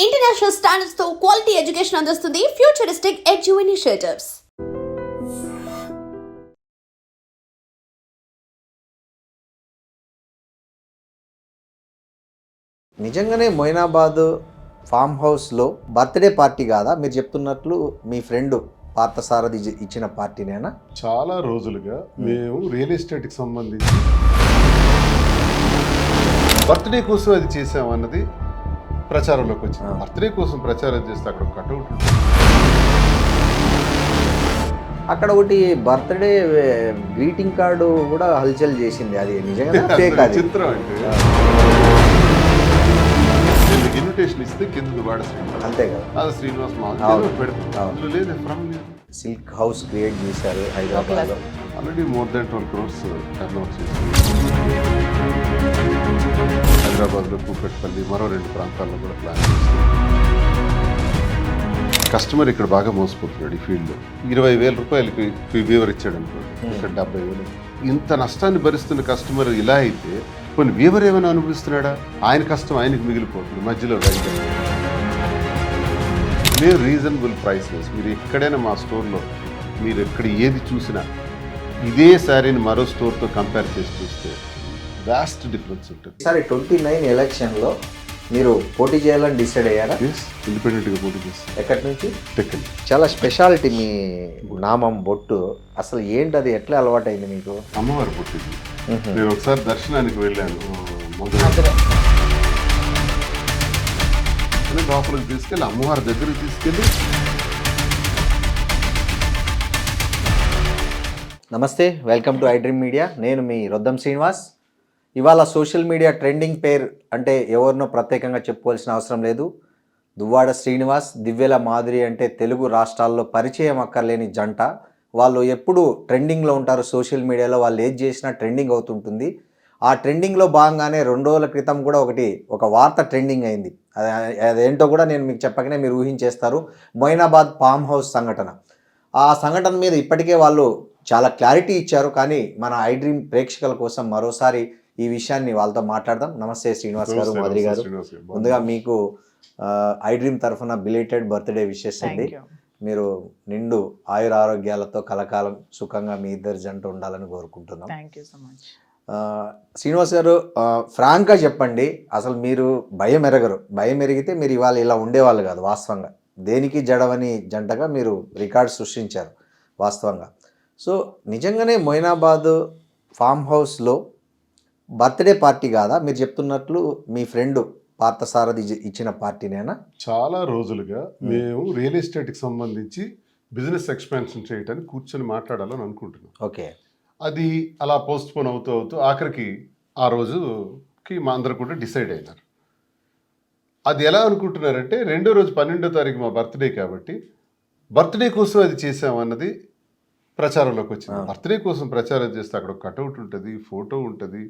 International standards తో quality education అందిస్తుంది futuristic edu initiatives. నిజంగానే మొయినాబాద్ ఫామ్ హౌస్లో బర్త్డే పార్టీ కాదా మీరు చెప్తున్నట్లు? మీ ఫ్రెండ్ పార్థసారథి ఇచ్చిన పార్టీనేనా? చాలా రోజులుగా మేము రియల్ ఎస్టేట్కి సంబంధించి బర్త్డే కోసం అది చేసామన్నది ప్రచారంలోకి వచ్చింది. బర్త్డే కోసం ప్రచారం చేస్తే అక్కడ కట్అవుట్ ఉంటుంది. అక్కడ ఒకటి బర్త్డే గ్రీటింగ్ కార్డు కూడా హల్చల్ చేసింది. అది నిజంగా ఫేక్? అది చిత్రం అంటే ఇన్విటేషన్ ఇస్తే కింద వాడ శ్రీనివాస్, అంతే కదా? అది శ్రీనివాస్ పెడతాం లేదు ఫ్రమ్ సిల్క్ హౌస్ క్రియేట్ చేశారు హైదరాబాద్లో. Already more than 12 crores turn out చేసింది. హైదరాబాద్లో కూకట్పల్లి మరో 2 ప్రాంతాల్లో కూడా ప్లాన్ చేస్తుంది. కస్టమర్ ఇక్కడ బాగా మోసపోతున్నాడు. ఈ ఫీల్డ్లో 20,000 రూపాయలకి వీవర్ ఇచ్చాడు అనుకోండి, ఇక్కడ 70,000. ఇంత నష్టాన్ని భరిస్తున్న కస్టమర్ ఇలా అయితే కొన్ని వీవర్ ఏమైనా అనుభవిస్తున్నాడా? ఆయన కష్టం ఆయనకి మిగిలిపోతుంది మధ్యలో రైతు. మేము రీజనబుల్ ప్రైసెస్, మీరు ఎక్కడైనా మా స్టోర్లో మీరు ఎక్కడ ఏది చూసినా ఇదే శారీని మరో స్టోర్తో కంపేర్ చేసి చూస్తే వాస్ట్ డిఫరెన్స్ ఉంటుంది. సరే, 29 ఎలక్షన్లో మీరు పోటీ చేయాలని డిసైడ్ అయ్యారా? ఇండిపెండెంట్గా పోటీ చేస్తాం. ఎక్కడి నుంచి? టెక్కలి. చాలా స్పెషాలిటీ మీ నామం, బొట్టు. అసలు ఏంటి అది? ఎట్లా అలవాటైంది మీకు? అమ్మవారు పుట్టింది. నేను ఒకసారి దర్శనానికి వెళ్ళాను లోపలికి తీసుకెళ్ళి అమ్మవారి దగ్గరికి తీసుకెళ్ళి. నమస్తే, వెల్కమ్ టు iDream మీడియా. నేను మీ రొద్దం శ్రీనివాస్. ఇవాళ సోషల్ మీడియా ట్రెండింగ్ పేరు అంటే ఎవరినో ప్రత్యేకంగా చెప్పుకోవాల్సిన అవసరం లేదు. దువ్వాడ శ్రీనివాస్, దివ్యల మాధురి అంటే తెలుగు రాష్ట్రాల్లో పరిచయం అక్కర్లేని జంట. వాళ్ళు ఎప్పుడు ట్రెండింగ్లో ఉంటారు సోషల్ మీడియాలో. వాళ్ళు ఏది చేసినా ట్రెండింగ్ అవుతుంటుంది. ఆ ట్రెండింగ్లో భాగంగానే 2 రోజుల క్రితం కూడా ఒక వార్త ట్రెండింగ్ అయింది. అదేంటో కూడా నేను మీకు చెప్పకనే మీరు ఊహించేస్తారు. మొయినాబాద్ ఫామ్ హౌస్ సంఘటన. ఆ సంఘటన మీద ఇప్పటికే వాళ్ళు చాలా క్లారిటీ ఇచ్చారు. కానీ మన iDream ప్రేక్షకుల కోసం మరోసారి ఈ విషయాన్ని వాళ్ళతో మాట్లాడదాం. నమస్తే శ్రీనివాస్ గారు, మాధురి గారు. ముందుగా మీకు iDream తరఫున బిలేటెడ్ బర్త్డే విషెస్ అండి. మీరు నిండు ఆయుర ఆరోగ్యాలతో కలకాలం సుఖంగా మీ ఇద్దరు జంట ఉండాలని కోరుకుంటున్నాం. శ్రీనివాస్ గారు, ఫ్రాంక్గా చెప్పండి, అసలు మీరు భయం ఎరగరు. భయం ఎరిగితే మీరు ఇవాళ ఇలా ఉండేవాళ్ళు కాదు. వాస్తవంగా దేనికి జడవని జంటగా మీరు రికార్డ్ సృష్టించారు వాస్తవంగా. సో నిజంగానే మొయినాబాద్ ఫామ్ హౌస్లో బర్త్డే పార్టీ కాదా మీరు చెప్తున్నట్లు? మీ ఫ్రెండ్ పార్థసారథి ఇచ్చిన పార్టీనేనా? చాలా రోజులుగా మేము రియల్ ఎస్టేట్కి సంబంధించి బిజినెస్ ఎక్స్పాన్షన్ చేయడానికి కూర్చొని మాట్లాడాలని అనుకుంటున్నాం. ఓకే. అది అలా పోస్ట్ పోన్ అవుతూ ఆఖరికి ఆ రోజుకి మా అందరూ కూడా డిసైడ్ అయినారు. అది ఎలా అనుకుంటున్నారంటే, 2వ రోజు 12వ తారీఖు మా బర్త్డే కాబట్టి బర్త్డే కోసం అది చేసామన్నది ప్రచారంలోకి వచ్చింది. బర్త్డే కోసం ప్రచారం చేస్తే అక్కడ కట్అవుట్ ఉంటుంది, ఫోటో ఉంటుంది.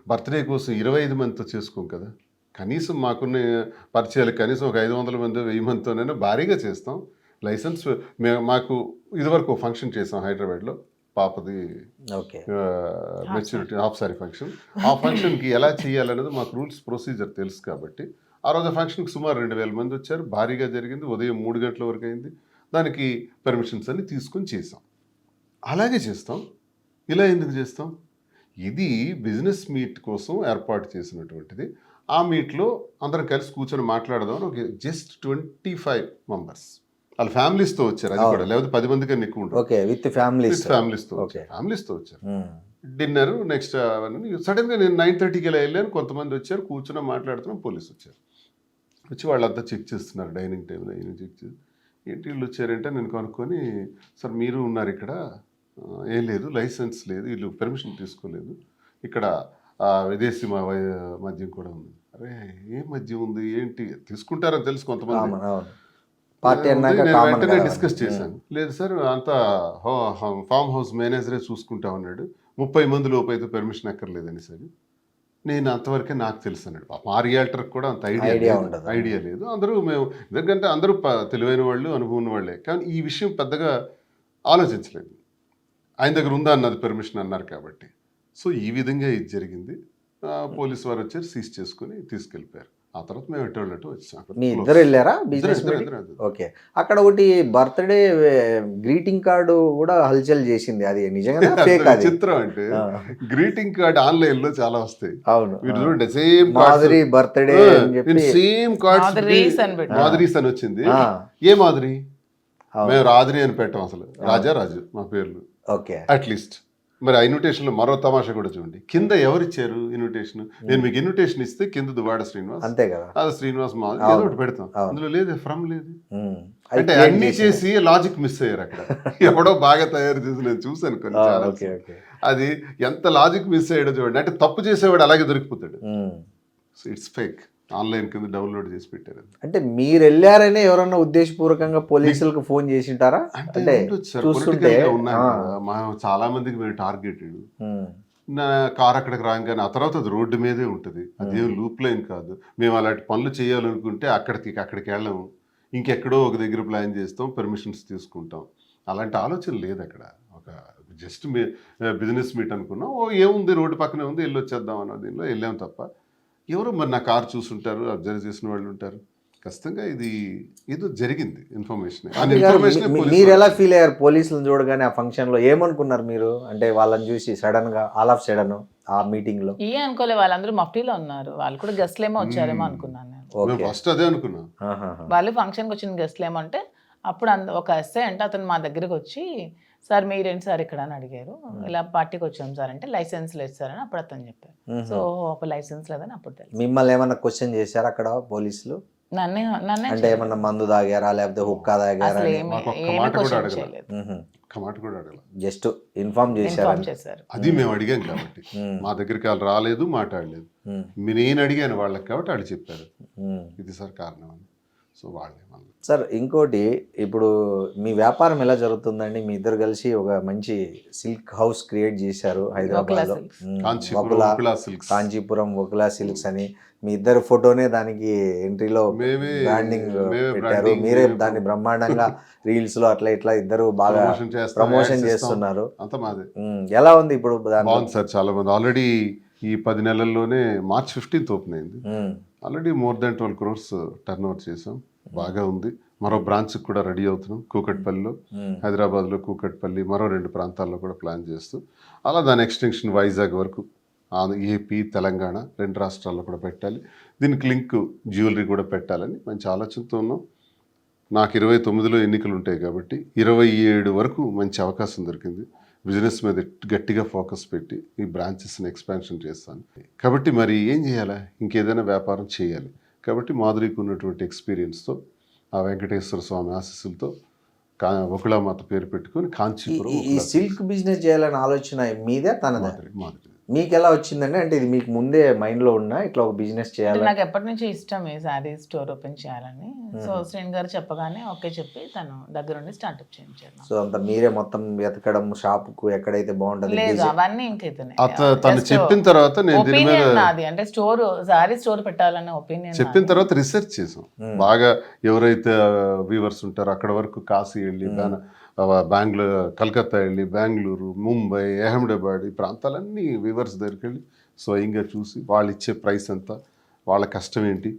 బర్త్డే కోసం 25 మందితో చేసుకోం కదా. కనీసం మాకున్న పరిచయాలు కనీసం ఒక 500 మంది 1000 మందితోనైనా భారీగా చేస్తాం. లైసెన్స్ మాకు ఇదివరకు ఫంక్షన్ చేసాం హైదరాబాద్లో, పాపది మెచ్యూరిటీ హాఫ్ సారీ ఫంక్షన్. ఆ ఫంక్షన్కి ఎలా చేయాలనేది మాకు రూల్స్ ప్రొసీజర్ తెలుసు కాబట్టి ఆ రోజు ఫంక్షన్కి సుమారు 2000 మంది వచ్చారు. భారీగా జరిగింది. ఉదయం 3 గంటల వరకు అయింది. దానికి పర్మిషన్స్ అన్ని తీసుకొని చేసాం. అలాగే చేస్తాం. ఇలా ఎందుకు చేస్తాం? ఇది బిజినెస్ మీట్ కోసం ఏర్పాటు చేసినటువంటిది. ఆ మీట్లో అందరం కలిసి కూర్చొని మాట్లాడదాం. ఒక జస్ట్ 25 మెంబర్స్ వాళ్ళ ఫ్యామిలీస్తో వచ్చారు. అది కూడా లేకపోతే 10 మంది కన్నా ఎక్కువ ఉంటారు. విత్ ఫ్యామిలీస్తో వచ్చారు. డిన్నర్ నెక్స్ట్ సడన్గా నేను 9:30కి ఇలా వెళ్ళాను. కొంతమంది వచ్చారు, కూర్చుని మాట్లాడుతున్నాం. పోలీసు వచ్చారు. వచ్చి వాళ్ళంతా చెక్ చేస్తున్నారు డైనింగ్ టేబుల్ అయినా చెక్ చేసి. ఏంటి వీళ్ళు వచ్చారంటే నేను కనుక్కొని, సార్ మీరు ఉన్నారు ఇక్కడ? ఏం లేదు, లైసెన్స్ లేదు, వీళ్ళు పర్మిషన్ తీసుకోలేదు, ఇక్కడ విదేశీ మద్యం కూడా ఉంది. అరే ఏం మద్యం ఉంది ఏంటి? తీసుకుంటారని తెలుసు కొంతమంది. వెంటనే డిస్కస్ చేశాను. లేదు సార్, అంతా ఫామ్ హౌస్ మేనేజరే చూసుకుంటా ఉన్నాడు, 30 మంది లోపు అయితే పర్మిషన్ అక్కర్లేదని. సరే, నేను అంతవరకే నాకు తెలుసు అన్నాడు. మా రియాల్టర్కి కూడా అంత ఐడియా లేదు. అందరూ మేము ఎందుకంటే అందరూ తెలివైన వాళ్ళు, అనుభవం ఉన్న వాళ్ళే. కానీ ఈ విషయం పెద్దగా ఆలోచించలేదు. ఆయన దగ్గర ఉందా అన్నది పర్మిషన్ అన్నారు కాబట్టి. సో ఈ విధంగా ఇది జరిగింది. పోలీసు వారు వచ్చారు, సీజ్ చేసుకుని తీసుకెళ్ళిపోయారు. ఆ తర్వాత మేము ఎటు వెళ్ళట్టు వచ్చాం. అక్కడ మీ close. ఇద్దరు వెళ్ళారా బిజినెస్ ఇద్దరు, మీటింగ్? ఇద్దరు. ఓకే. అక్కడ ఒకటి బర్త్డే గ్రీటింగ్ కార్డు కూడా హల్చల్ చేసింది, అది నిజంగా ఫేక్? అది చిత్రం అంటే ఆ. గ్రీటింగ్ కార్డ్ ఆన్లైన్ లో చాలా వస్తాయి. అవును. మీరు చూడండి సేమ్ మాధురి బర్త్డే అని చెప్పి సేమ్ కార్డ్స్ మాధురీస్ అని పెట్టారు. మాధురీస్ అని వచ్చింది. ఆ. ఏ మాధురి? అవును. మేము రాధురి అని పెట్టాం అసలు. రాజు మా పేర్లు ఓకే. అట్లీస్ట్. మరి ఆ ఇన్విటేషన్ లో మరో తమాషా కూడా చూడండి, కింద ఎవరిచ్చారు ఇన్విటేషన్? నేను మీకు ఇన్విటేషన్ ఇస్తే కింద దువ్వాడ శ్రీనివాస్, అంతే కదా. అది శ్రీనివాస్ మా అవును. ఏదో ఒకటి పెడతాం. అవును. అందులో లేదు, ఫ్రమ్ లేదు. ఉమ్. అది అంటే create అన్ని చేసింది. చేసి లాజిక్ మిస్ అయ్యారు అక్కడ. ఎవడో బాగా తయారు చేసి నేను చూసాను కొన్ని ఆ, channels. Okay okay. అది ఎంత లాజిక్ మిస్ అయ్యాడో చూడండి. అంటే తప్పు చేసేవాడు అలాగే దొరికిపోతాడు. Um. So it's fake. Online కింద డౌన్లోడ్ చేసి పెట్టారు. అంటే మీరు వెళ్ళారనే ఎవరన్నా ఉద్దేశపూర్వకంగా పోలీసులకు ఫోన్ చేసి ఉంటారా? అంటే అంటే ఉండొచ్చు సార్, చూస్తుంటే పొలిటికల్ గా ఉన్నాయి ఆ. కదా. మా చాలా మందికి మేము టార్గెటెడ్. ఉమ్. నా కార్ అక్కడికి రాగానే ఆ తర్వాత అది రోడ్డు మీదే ఉంటుంది. అదేం లూప్ లైన్ కాదు. మేము అలాంటి పనులు చేయాలనుకుంటే అక్కడికి వెళ్ళాము, ఇంకెక్కడో ఒక దగ్గర ప్లాన్ చేస్తాం, పర్మిషన్స్ తీసుకుంటాం. అలాంటి ఆలోచన లేదు అక్కడ. ఒక జస్ట్ బిజినెస్ మీట్ అనుకున్నాం, ఓ ఏముంది రోడ్డు పక్కనే ఉంది వెళ్ళి వచ్చేద్దాం అన్న దీనిలో వెళ్ళాం తప్ప. ఎవరు మరి నా కార్ చూసుంటారు, అబ్జర్వ్ చేసిన వాళ్ళు ఉంటారు. ఖచ్చితంగా ఇది ఏదో జరిగింది ఇన్ఫర్మేషన్. మీరు ఎలా ఫీల్ అయ్యారు పోలీసులను చూడగానే ఆ ఫంక్షన్ లో? ఏమనుకున్నారు మీరు? అంటే వాళ్ళని చూసి సడన్ గా ఆల్ ఆఫ్ సడన్ ఆ మీటింగ్ లో ఏ అనుకోలే, వాళ్ళందరూ మఫ్టీలో ఉన్నారు. వాళ్ళు కూడా గెస్ట్లు ఏమో వచ్చారేమో అనుకున్నాను నేను. ఓకే. ఫస్ట్ అదే అనుకున్నాం. ఆహాహా. వాళ్ళు ఫంక్షన్కి వచ్చిన గెస్ట్లు ఏమో అంటే అప్పుడు ఒక ఎస్ఐ అంటే అతను మా దగ్గరికి వచ్చి, సార్ మీరేంటి సార్ ఇక్కడ అని అడిగారు. ఇలా పార్టీకి వచ్చాం సార్ అంటే లైసెన్స్ లేదు సార్ అని అప్పుడు అతను చెప్పారు. సో ఒక లైసెన్స్ లేదని అప్పుడు తెలుసు. మిమ్మల్ని ఏమన్నా క్వశ్చన్ చేశారు అక్కడ పోలీసులు? నన్నే అంటే ఏమన్నా మందు తాగారా లేకపోతే హుక్కా తాగారా? అసలు ఏమీ మాకు ఒక్క ఏమీ మాట కూడా క్వశ్చన్ అడగలేదు. చేయలేదు. కమాట కూడా అడగల. జస్ట్ ఇన్ఫార్మ్ చేశారు. ఇన్ఫార్మ్ చేశారు. అది మేము అడిగాం కాబట్టి. మా దగ్గరికి వాళ్ళు రాలేదు, మాట్లాడలేదు. నేను అడిగాను వాళ్ళకి కాబట్టి వాళ్ళు చెప్పారు ఇది సార్ కారణం అని. సో వాళ్ళే మళ్ళీ. సార్ ఇంకోటి, ఇప్పుడు మీ వ్యాపారం ఎలా జరుగుతుందండి? మీ ఇద్దరు కలిసి ఒక మంచి సిల్క్ హౌస్ క్రియేట్ చేశారు హైదరాబాద్ లో. కాంచీపురం వకులా సిల్క్స్. కాంచీపురం వకులా సిల్క్స్ అని మీ ఇద్దరు ఫోటోనే దానికి ఎంట్రీలో మేమే బ్రాండింగ్ పెట్టారు. branding, మీరే దాన్ని బ్రహ్మాండంగా రీల్స్ లో అట్లా ఇట్లా ఇద్దరు బాగా ప్రమోషన్ చేస్తున్నారు. అంత మాదే. ఎలా ఉంది ఇప్పుడు దాని? బాగుంది సార్, చాలా మంది ఆల్రెడీ ఈ 10 నెలల్లోనే March 15th ఓపెన్ అయింది. Already more than 12 crores turn over చేసాం. బాగా ఉంది. మరో బ్రాంచ్ కూడా రెడీ అవుతున్నాం కూకట్పల్లిలో, హైదరాబాద్లో కూకట్పల్లి, మరో 2 ప్రాంతాల్లో కూడా ప్లాన్ చేస్తూ అలా దాని ఎక్స్టెన్షన్ వైజాగ్ వరకు, ఏపీ, తెలంగాణ 2 రాష్ట్రాల్లో కూడా పెట్టాలి. దీనికి లింక్ జ్యువెలరీ కూడా పెట్టాలని మంచి ఆలోచనతో ఉన్నాం. నాకు 29లో ఎన్నికలు ఉంటాయి కాబట్టి 27 వరకు మంచి అవకాశం దొరికింది. బిజినెస్ మీద గట్టిగా ఫోకస్ పెట్టి ఈ బ్రాంచెస్ని ఎక్స్పాన్షన్ చేస్తాను కాబట్టి మరి ఏం చేయాలా, ఇంకేదైనా వ్యాపారం చేయాలి కాబట్టి మాధురికి ఉన్నటువంటి ఎక్స్పీరియన్స్తో ఆ వెంకటేశ్వర స్వామి ఆశీస్సులతో వకుళామాత పేరు పెట్టుకొని కాంచీపురం ఈ సిల్క్ బిజినెస్ చేయాలనే ఆలోచన మీదే తనదే? మాధురి. మీకు ఎలా వచ్చిందండి? అంటే ఇది మీకు ముందే మైండ్ లో ఉన్నా ఇట్లా ఒక బిజినెస్ చేయాలి? నాకు ఎప్పటి నుంచి ఇష్టం ఈ శారీ స్టోర్ ఓపెన్ చేయాలని. సో శ్రీని గారు చెప్పగానే ఓకే చెప్పి తను దగ్గరుండి స్టార్ట్అప్ చేయించారు. సో అంత మీరే మొత్తం వెతకడం, షాప్ కు ఎక్కడైతే బాగుంటది? లేదు అవన్నీ ఇంకైతే తను చెప్పిన తర్వాత నేను దీని మీద ఒపీనియన్ నాది. అంటే స్టోర్ శారీ స్టోర్ పెట్టాలనే ఒపీనియన్ చెప్పిన తర్వాత రీసెర్చ్ చేసాం బాగా. ఎవరైతే వీవర్స్ ఉంటారో అక్కడ వరకు కాశీ వెళ్ళి, బెంగళూరు, కలకత్తా వెళ్ళి, బెంగళూరు, ముంబై, అహ్మదాబాద్ ఈ ప్రాంతాలన్నీ వీవర్స్ దగ్గరికి వెళ్ళి స్వయంగా చూసి వాళ్ళు ఇచ్చే ప్రైస్ ఎంత, వాళ్ళ కష్టం ఏంటి,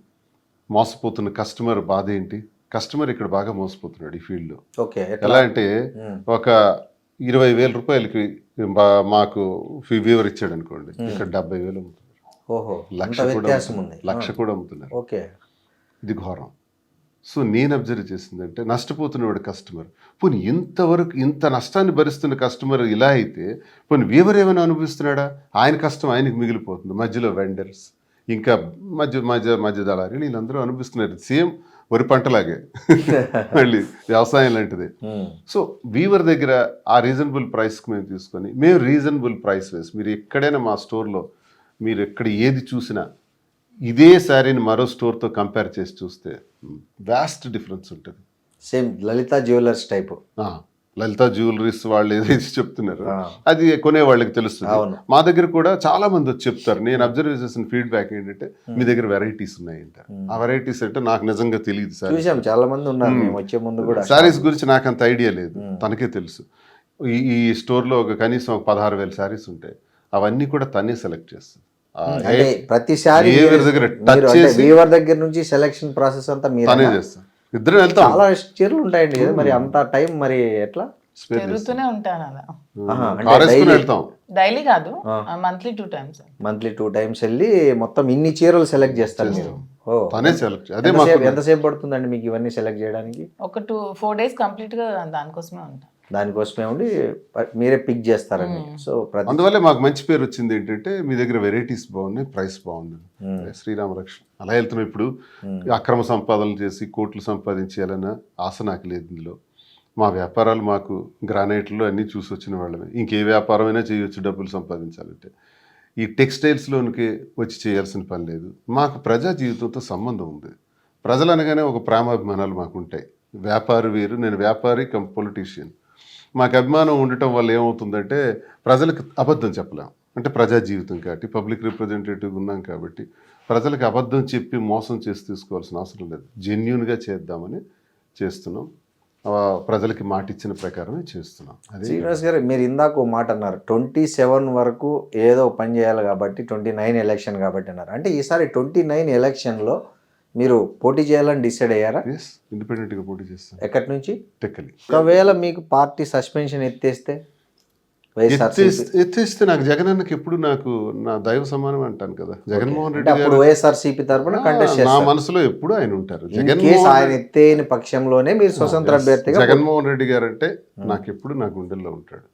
మోసపోతున్న కస్టమర్ బాధ ఏంటి. కస్టమర్ ఇక్కడ బాగా మోసపోతున్నాడు ఈ ఫీల్డ్లో. ఓకే. ఎలా అంటే ఒక 20,000 రూపాయలకి మాకు వీవర్ ఇచ్చాడు అనుకోండి, ఇక్కడ 70,000 అమ్ముతున్నారు. ఓహో, లక్ష కూడా అమ్ముతున్నారు. ఓకే. ఇది ఘోరం. సో నేను అబ్జర్వ్ చేసిందంటే నష్టపోతున్నవాడు కస్టమర్. పోనీ ఇంతవరకు ఇంత నష్టాన్ని భరిస్తున్న కస్టమర్ ఇలా అయితే పోనీ వీవర్ ఏమైనా అనుభవిస్తున్నాడా? ఆయన కష్టం ఆయనకి మిగిలిపోతుంది. మధ్యలో వెండర్స్, ఇంకా మధ్య దళారీలు వీళ్ళందరూ అనుభవిస్తున్నారు. సేమ్ వరి పంటలాగే మళ్ళీ వ్యవసాయం లాంటిది. సో వీవర్ దగ్గర ఆ రీజనబుల్ ప్రైస్కి మేము తీసుకొని మేము రీజనబుల్ ప్రైస్ వేసి, మీరు ఎక్కడైనా మా స్టోర్లో మీరు ఎక్కడ ఏది చూసినా ఇదే శారీని మరో స్టోర్తో కంపేర్ చేసి చూస్తే వాస్ట్ డిఫరెన్స్ ఉంటుంది. Same Lalitha jewellers type. Lalitha jewelleries వాళ్ళు ఏదైతే చెప్తున్నారు అది కొనే వాళ్ళకి తెలుస్తుంది. మా దగ్గర కూడా చాలా మంది వచ్చి చెప్తారు. నేను అబ్జర్వ్ చేసిన ఫీడ్బ్యాక్ ఏంటంటే మీ దగ్గర వెరైటీస్ ఉన్నాయి అంటారు. ఆ వెరైటీస్ అంటే నాకు నిజంగా తెలియదు సార్. చాలా మంది ఉన్నారు మేము వచ్చే ముందు కూడా. శారీస్ గురించి నాకు అంత ఐడియా లేదు, తనకే తెలుసు. ఈ స్టోర్లో కనీసం 16,000 శారీస్ ఉంటాయి. అవన్నీ కూడా తనే సెలెక్ట్ చేస్తుంది. అంటే ప్రతిసారి behavior దగ్గర touch చేసి వీవర్ దగ్గర నుంచి సెలక్షన్ ప్రాసెస్ అంతా మీరు తనే చేస్తాం. ఇద్దరం వెళ్తాం. చాలా చీరలు ఉంటాయండి కదా, మరి అంత టైం మరి ఎట్లా? తిరుగుతూనే ఉంటాను అలా. కార్ వేసుకుని వెళ్తాం. డైలీ కాదు, మంత్లీ 2 times. మంత్లీ 2 times వెళ్ళి మొత్తం ఇన్ని చీరలు సెలెక్ట్ చేస్తారు మీరు? ఓ, తనే సెలెక్ట్. అదే మాకు ఎంతసేపు పడుతుందండి మీకు ఇవన్నీ సెలెక్ట్ చేయడానికి? ఒక 4 days కంప్లీట్ గా దానికోసమే ఉంటాను. దానికోసమే ఉండి మీరే పిక్ చేస్తారండి. సో అందువల్ల మాకు మంచి పేరు వచ్చింది ఏంటంటే మీ దగ్గర వెరైటీస్ బాగున్నాయి, ప్రైస్ బాగుంది. శ్రీరామ రక్ష అలా వెళ్తున్నాం. ఇప్పుడు అక్రమ సంపాదనలు చేసి కోట్లు సంపాదించేయాలన్న ఆశ నాకు లేదు. ఇందులో మా వ్యాపారాలు మాకు గ్రానైట్లో అన్నీ చూసి వచ్చిన వాళ్ళమే. ఇంకే వ్యాపారమైనా చేయొచ్చు డబ్బులు సంపాదించాలంటే. ఈ టెక్స్టైల్స్లోనికి వచ్చి చేయాల్సిన పని లేదు. మాకు ప్రజా జీవితంతో సంబంధం ఉంది. ప్రజలు అనగానే ఒక ప్రేమాభిమానాలు మాకు ఉంటాయి. వ్యాపారి వేరు, నేను వ్యాపారి కమ్ పొలిటీషియన్. మాకు అభిమానం ఉండటం వల్ల ఏమవుతుందంటే ప్రజలకు అబద్ధం చెప్పలేం. అంటే ప్రజా జీవితం కాబట్టి పబ్లిక్ రిప్రజెంటేటివ్ ఉన్నాం కాబట్టి ప్రజలకు అబద్ధం చెప్పి మోసం చేసి తీసుకోవాల్సిన అవసరం లేదు. జెన్యూన్గా చేద్దామని చేస్తున్నాం. ప్రజలకి మాట ఇచ్చిన ప్రకారమే చేస్తున్నాం. అదే శ్రీనివాస్ గారు, మీరు ఇందాక ఓ మాట అన్నారు, 27 వరకు ఏదో పని చేయాలి కాబట్టి 29 ఎలక్షన్ కాబట్టి అన్నారు. అంటే ఈసారి 29 ఎలక్షన్లో మీరు పోటీ చేయాలని డిసైడ్ అయ్యారా? ఇండిపెండెంట్గా పోటీ చేస్తాను. ఎక్కడి నుంచి? టెక్కలి. ఒకవేళ మీకు పార్టీ సస్పెన్షన్ ఎత్తేస్తే ఎత్తేస్తే నాకు జగన్ అన్నకి ఎప్పుడు నాకు నా దైవ సమానం అంటాను కదా. జగన్మోహన్ రెడ్డి అప్పుడు వైఎస్ఆర్సీపీ తరఫున కంటెస్ట్ నా మనసులో ఎప్పుడు ఆయన ఉంటారు. ఆయన ఎత్తేని పక్షంలోనే మీరు స్వతంత్ర అభ్యర్థిగా జగన్మోహన్ రెడ్డి గారు అంటే నాకు ఎప్పుడు నా గుండెల్లో ఉంటాడు.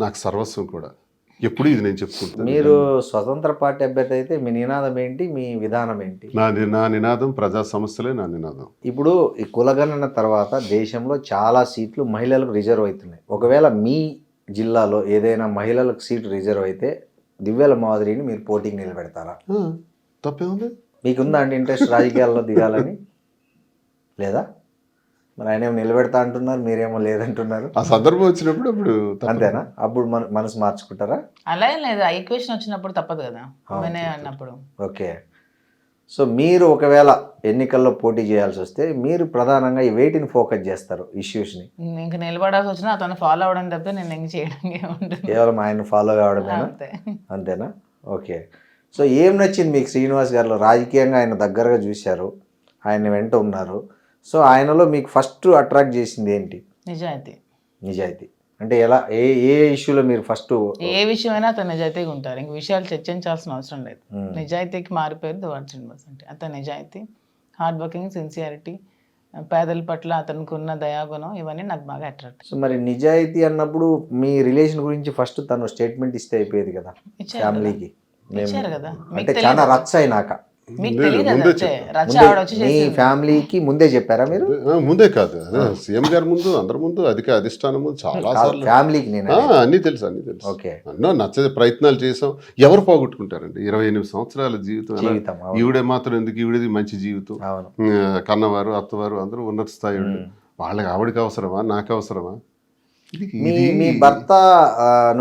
నాకు సర్వస్వం కూడా ఎప్పుడు ఇది నేను చెప్పుకుంటాను. మీరు స్వతంత్ర పార్టీ అభ్యర్థి అయితే మీ నినాదం ఏంటి, మీ విధానం ఏంటి? నా నినాదం ప్రజా సమస్యలే నా నినాదం. ఇప్పుడు ఈ కులగణన తర్వాత దేశంలో చాలా సీట్లు మహిళలకు రిజర్వ్ అవుతున్నాయి. ఒకవేళ మీ జిల్లాలో ఏదైనా మహిళలకు సీటు రిజర్వ్ అయితే దివ్యల మాదిరిని మీరు పోటీకి నిలబెడతారా? తప్పేముంది? మీకుందా అండి ఇంట్రెస్ట్ రాజకీయాల్లో దిగాలని? లేదా? మరి ఆయన ఏమో నిలబెడతా అంటున్నారు, మీరేమో లేదంటున్నారు. ఆ సందర్భం వచ్చినప్పుడు అప్పుడు అంతేనా? అప్పుడు మనసు మార్చుకుంటారా? అలా ఏం లేదు, ఈక్వేషన్ వచ్చినప్పుడు తప్పదు కదా అన్నప్పుడు. ఓకే. సో మీరు ఒకవేళ ఎన్నికల్లో పోటీ చేయాల్సి వస్తే మీరు ప్రధానంగా ఈ వేటిని ఫోకస్ చేస్తారు, ఇష్యూస్ని? ఇంకా నిలబడాల్సి వచ్చినా అతను ఫాలో అవడం తప్పితే నేను ఇంక చేయడానికి ఉంటుంది. కేవలం ఆయన ఫాలో కావడమేనా? అంతేనా? ఓకే. సో ఏం నచ్చింది మీకు శ్రీనివాస్ గారిలో? రాజకీయంగా ఆయన దగ్గరగా చూశారు, ఆయన వెంట ఉన్నారు. సో ఆయనలో మీకు ఫస్ట్ అట్రాక్ట్ చేసింది ఏంటి? నిజాయితీ అంటే ఎలా? ఏ ఇష్యూలో మీరు ఫస్ట్? ఏ విషయమైనా అతను నిజాయితీగా ఉంటారు. ఇంక విషయాలు చర్చించాల్సిన అవసరం లేదు. నిజాయితీకి మారిపోయేది దువ్వాడ శ్రీనివాస్ అంటే. అతను నిజాయితీ, హార్డ్ వర్కింగ్, సిన్సియారిటీ, పేదల పట్ల అతనికి ఉన్న దయాగుణం, ఇవన్నీ నాకు బాగా అట్రాక్ట్. సో మరి నిజాయితీ అన్నప్పుడు మీ రిలేషన్ గురించి ఫస్ట్ తను స్టేట్మెంట్ ఇస్తే అయిపోయేది కదా ఫ్యామిలీకి. కదా, అంటే చాలా రచ్చ అయినాక మీకు తెలియదు మీ ఫ్యామిలీకి ముందే చెప్పారా మీరు? ముందే కాదు, సీఎం గారి ముందు, అందరి ముందు, అధిష్టానం ముందు చాలా సార్లు ఫ్యామిలీకి నేను అన్ని తెలుసు. ఓకే. ఎన్నో నచ్చే ప్రయత్నాలు చేసాం. ఎవరు పోగొట్టుకుంటారండి 28 సంవత్సరాల జీవితం? ఈవిడే మాత్రం ఎందుకు? ఈవిడేది మంచి జీవితం. కన్నవారు, అత్తవారు అందరూ ఉన్నత స్థాయి. వాళ్ళకి ఆవిడకి అవసరమా, నాకు అవసరమా? మీ భర్త